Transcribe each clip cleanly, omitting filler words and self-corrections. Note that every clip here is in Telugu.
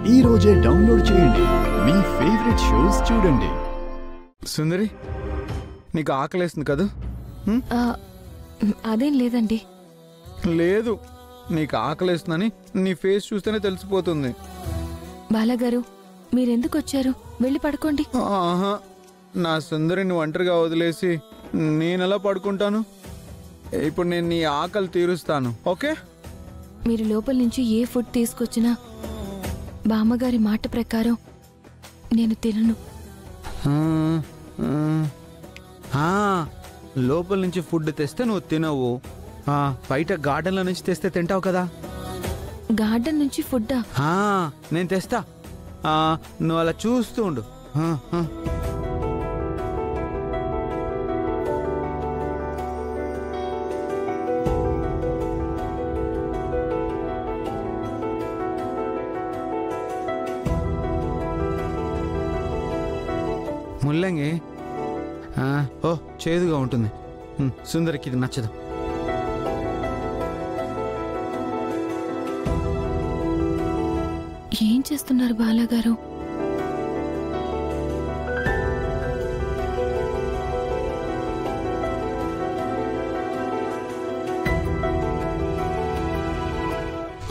ఈ రోజే డౌన్లోడ్ చేయండి. మీ ఫేవరెట్ షోస్ చూడండి. సుందరి, నీకు ఆకలేస్తుంది కదా? అదేం లేదండి. లేదు, నీకు ఆకలేస్తుందని నీ ఫేస్ చూస్తేనే తెలిసిపోతుంది. బాలాగారు, మీరెందుకు వచ్చారు? వెళ్ళి పడుకోండి. ఆహా, నా సుందరిని ఒంటరిగా వదిలేసి నేనెలా పడుకుంటాను? ఇప్పుడు నేను నీ ఆకలి తీరుస్తాను, ఓకే? మీరు లోపల నుంచి ఏ ఫుడ్ తీసుకొచ్చినా బామ్మగారి మాట ప్రకారం నేను తినను. లోపల నుంచి ఫుడ్ తెస్తే నువ్వు తినవు, బయట గార్డెన్లో నుంచి తెస్తే తింటావు కదా. గార్డెన్ నుంచి ఫుడ్డా? నేను తెస్తా, నువ్వు అలా చూస్తూ ఉండు. ముల్లంగి ఓ చేదుగా ఉంటుంది. సుందరికి ఇది నచ్చదు. ఏం చేస్తున్నారు బాలాగారు?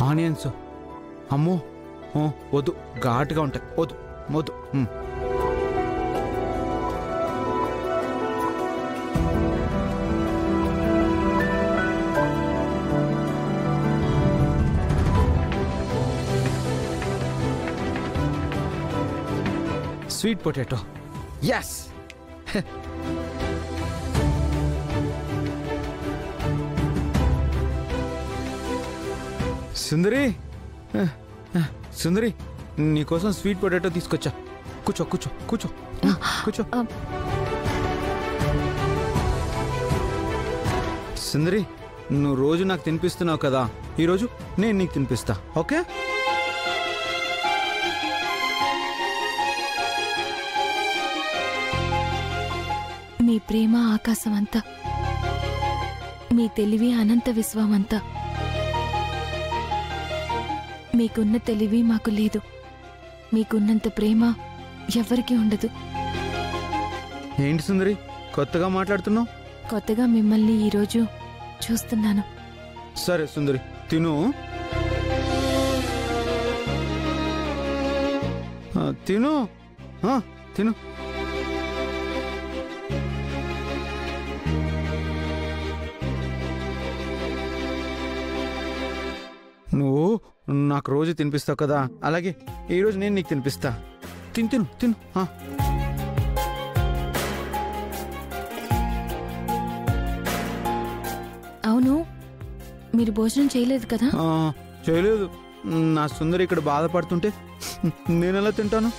ఆనియన్స్, అమ్మో వద్దు, ఘాటుగా ఉంటాయి, వద్దు వద్దు. Sweet potato, yes. సుందరి, సుందరి, నీకోసం స్వీట్ పొటాటో తీసుకొచ్చా. కూర్చో కూర్చో కూర్చో కూర్చో. సుందరి, నువ్వు రోజు నాకు తినిపిస్తున్నావు కదా, ఈరోజు నేను నీకు తినిపిస్తా, ఓకే? మీ ప్రేమ ఆకాశమంతా, మీ తెలివి అనంత విశ్వమంతా. మీకున్న తెలివి మాకు లేదు, మీకున్నంత ప్రేమ ఎవరికీ ఉండదు. ఏంటి సుందరి, కొత్తగా మాట్లాడుతున్నావు? కొత్తగా మిమ్మల్ని ఈరోజు చూస్తున్నాను. సరే సుందరి, తిను. తిను తిను. నువ్వు నాకు రోజు తినిపిస్తావు కదా, అలాగే ఈరోజు నేను నీకు తినిపిస్తా. తిను తిను తిను. అవును, మీరు భోజనం చేయలేదు కదా? చేయలేదు. నా సుందరి ఇక్కడ బాధపడుతుంటే నేనెలా తింటాను?